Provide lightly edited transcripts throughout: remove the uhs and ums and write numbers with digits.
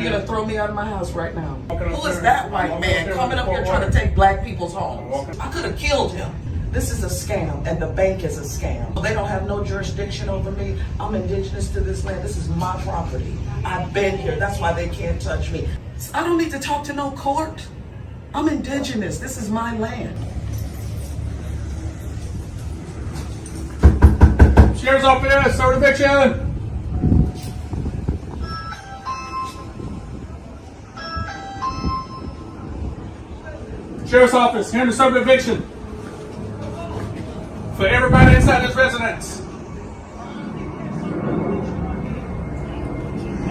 gonna throw me out of my house right now? Who is that white man coming up here trying to take black people's homes? I could have killed him. This is a scam, and the bank is a scam. They don't have no jurisdiction over me. I'm indigenous to this land. This is my property. I've been here. That's why they can't touch me. I don't need to talk to no court. I'm indigenous. This is my land. Sheriff's office, start eviction. Sheriff's office, here to serve eviction for everybody inside this residence.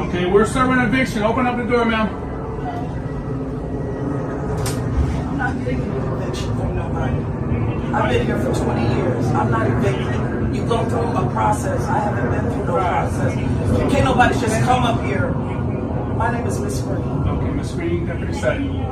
Okay, we're serving eviction. Open up the door, ma'am. I'm not getting an eviction from nobody. I've been here for 20 years. I'm not evicted. You go through a process. I haven't been through no process. Can't nobody just come up here. My name is Miss Green. Okay, Miss Green, Deputy Sutton.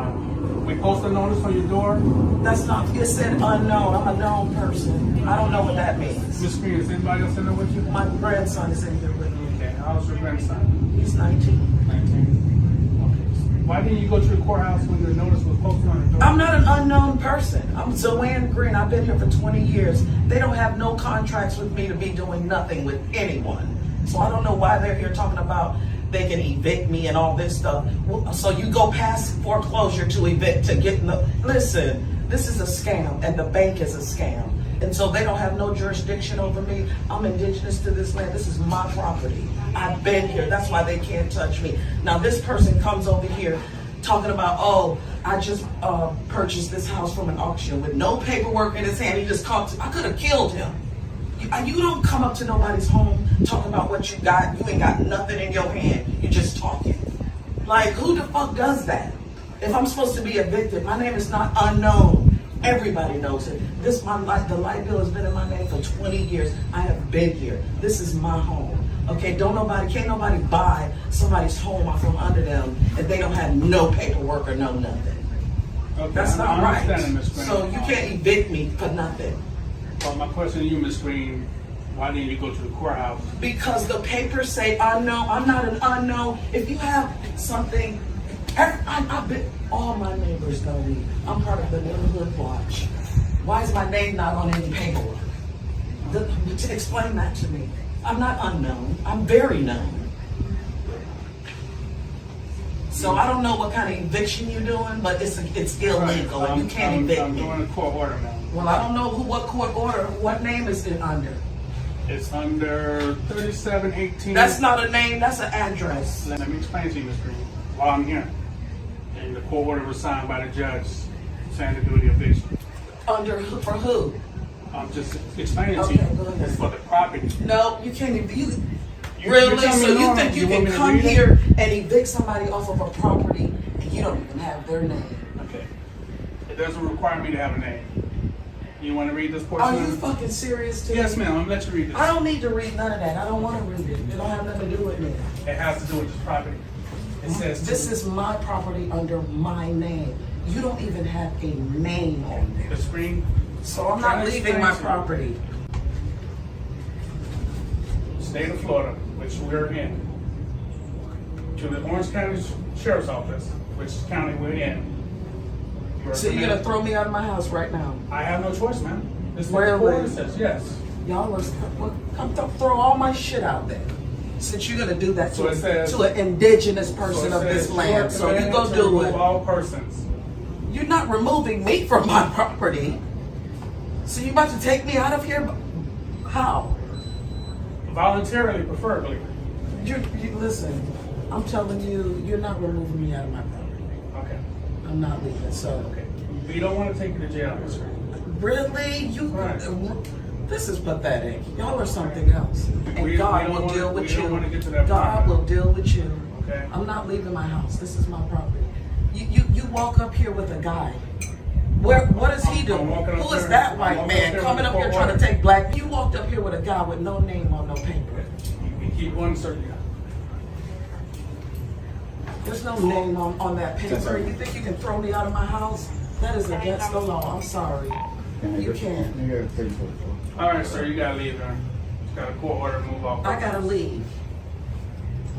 We post a notice on your door. That's not, it said unknown. I'm a known person. I don't know what that means. Miss Green, is anybody else in there with you? My grandson is in here with me. Okay, how's your grandson? He's 19. 19. Okay. Why didn't you go to the courthouse when your notice was posted on the door? I'm not an unknown person. I'm Zoanne Green. I've been here for 20 years. They don't have no contracts with me to be doing nothing with anyone. So I don't know why they're here talking about they can evict me and all this stuff. So you go past foreclosure to evict, to get in the... Listen, this is a scam, and the bank is a scam. And so they don't have no jurisdiction over me. I'm indigenous to this land. This is my property. I've been here. That's why they can't touch me. Now this person comes over here talking about, oh, I just purchased this house from an auction with no paperwork in his hand. He just comes. I could have killed him. You don't come up to nobody's home talking about what you got. You ain't got nothing in your hand. You're just talking. Like, who the fuck does that? If I'm supposed to be evicted, my name is not unknown. Everybody knows it. The light bill has been in my name for 20 years. I have been here. This is my home. Okay, can't nobody buy somebody's home out from under them if they don't have no paperwork or no nothing. Okay, That's not right. So you can't evict me for nothing. Well, my question to you, Ms. Green, why didn't you go to the courthouse? Because the papers say unknown. I'm not an unknown. If you have something, I've been, all my neighbors know me. I'm part of the neighborhood watch. Why is my name not on any paperwork? Explain that to me. I'm not unknown. I'm very known. So I don't know what kind of eviction you're doing, but it's illegal. Right. You can't evict I'm me. doing a court order, ma'am. Well, I don't know what court order. What name is it under? It's under 3718. That's not a name. That's an address. Let me explain to you, Ms. Green, while I'm here. And the court order was signed by the judge saying to do the eviction. For who? I'm just explaining to Okay, you. go ahead. It's for the property. No, you can't even. You're telling me So you no. think you want can me to come read it? here and evict somebody off of a property and you don't even have their name? Okay. It doesn't require me to have a name. You want to read this portion? Are you fucking serious, too? Yes, ma'am. I'm going to let you read this. I don't need to read none of that. I don't want to read it. It don't have nothing to do with me. It has to do with this property. It says This is my property under my name. You don't even have a name on there. the screen. So I'm not leaving my property. State of Florida, which we're in, to the Orange County Sheriff's Office, which county we're in. So you're going to throw me out of my house right now? I have no choice, ma'am. This is what Where the court is says, yes. Y'all are, come throw all my shit out there. Since you're going to do that So it says- to an indigenous So person it of this says, land. So you go to do remove it. all persons. You're not removing me from my property. So you about to take me out of here? How? Voluntarily, preferably. You listen, I'm telling you, you're not removing me out of my property. Okay. I'm not leaving, so. Okay. We don't want to take you to jail, Mr. Really? Right. This is pathetic. Y'all are something else. And God will deal with you. God will deal with you. Okay. I'm not leaving my house. This is my property. You walk up here with a guy. What is he doing? Who is that white man coming up here trying to take black? You walked up here with a guy with no name on no paper. You keep one certain. There's no name on that paper. You think you can throw me out of my house? That is against the law. I'm sorry. You can't. All right, sir, you gotta leave, man. You got a court order to move off. I gotta leave.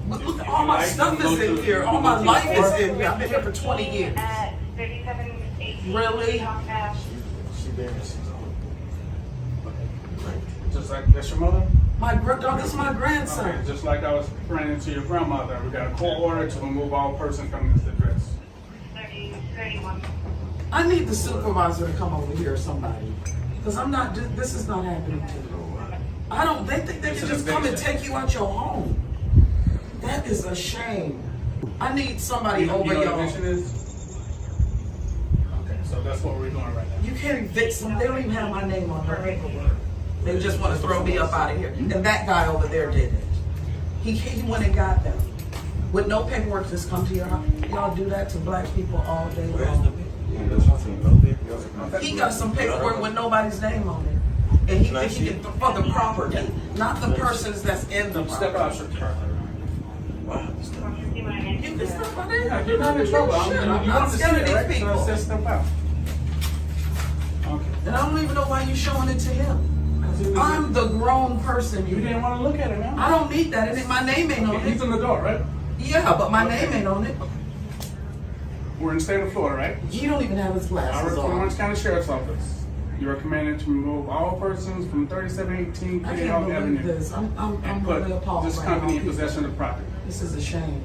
But look, all my stuff is in here. All my life is in here. I've been here for 20 years. At 3718. Really? She there. Just like, that's your mother? This is my grandson. Okay, just like I was praying to your grandmother, we got a court order to remove all persons from this address. 31. I need the supervisor to come over here or somebody. Because this is not happening to me. They think they can just come and take you out your home. That is a shame. I need somebody over You know what y'all. eviction is? Okay, so that's what we're doing right now. You can't evict some. They don't even have my name on their paperwork. They just want to throw me up out of here. And that guy over there did it. He went and got them. With no paperwork, just come to your house. Y'all do that to black people all day long. He got some paperwork with nobody's name on it. And he thinks he can, for the property, not the persons that's in the Step property. out, sir. You can step out there. Yeah, you're not in trouble. I'm scared of these people. So it says step out. Okay. And I don't even know why you're showing it to him. I'm the grown person. You didn't want to look at it, man. I don't need that. My name ain't on He's it. in the door, right? Yeah, but my name ain't on it. We're in the state of Florida, right? You don't even have his I work glasses for the on. Orange County Sheriff's Office. You are commanded to remove all persons from 3718 I Clear can't Avenue believe this. I'm and really put appalled this right company in now. possession of the property. This is a shame.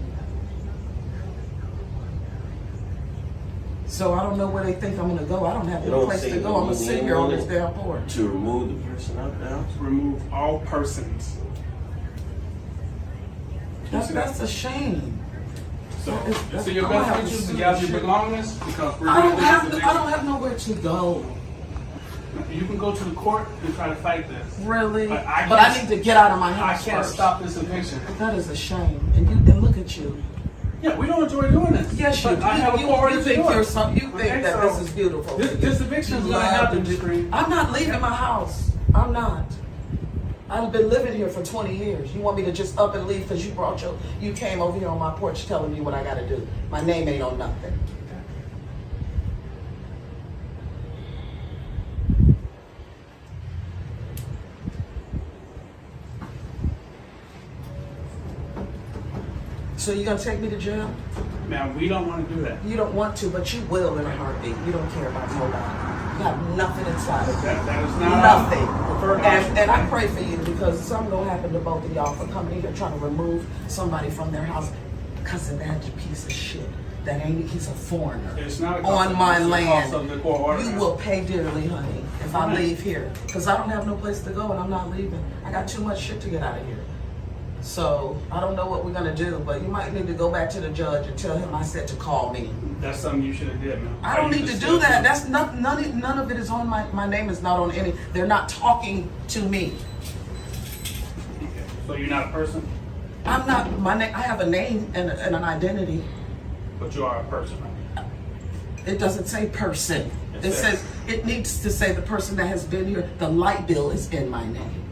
So I don't know where they think I'm gonna go. I don't have no place to go. I'm gonna sit here on this damn porch. To remove the person out the house? Remove all persons. That's a shame. So, That's- so your I'm gonna best have to interest is sue to gather the your shit. belongings because we're I doing don't this have eviction. I don't have nowhere to go. You can go to the court and try to fight this. Really? But But I I can't- need to get out of my I house can't first. stop this eviction. That is a shame. And look at you. Yeah, we don't enjoy doing this. Yes, you But do. I have a You court order to think do it. you think Okay, that so this is beautiful. This eviction is You going to love happen, to do- Screen. I'm not leaving my house. I'm not. I've been living here for 20 years. You want me to just up and leave because you came over here on my porch telling me what I got to do. My name ain't on nothing. So you gonna take me to jail? Man, we don't want to do that. You don't want to, but you will in a heartbeat. You don't care about nobody. You have nothing inside of you. That is not Nothing. our preferred option. And I pray for you because something gonna happen to both of y'all for coming here trying to remove somebody from their house because of that piece of shit. That ain't he's a foreigner It's not a cost on my of- it's a land. cost of the court order. You will pay dearly, honey, if I leave here because I don't have no place to go and I'm not leaving. I got too much shit to get out of here. So I don't know what we're gonna do, but you might need to go back to the judge and tell him I said to call me. That's something you should have did, man. I don't need to do that. That's not none of it is on my name is not on any. They're not talking to me. Okay. So you're not a person, I'm not my name. I have a name and an identity. but you are a person, right? It doesn't say person. It It says- says it needs to say the person that has been here. The light bill is in my name.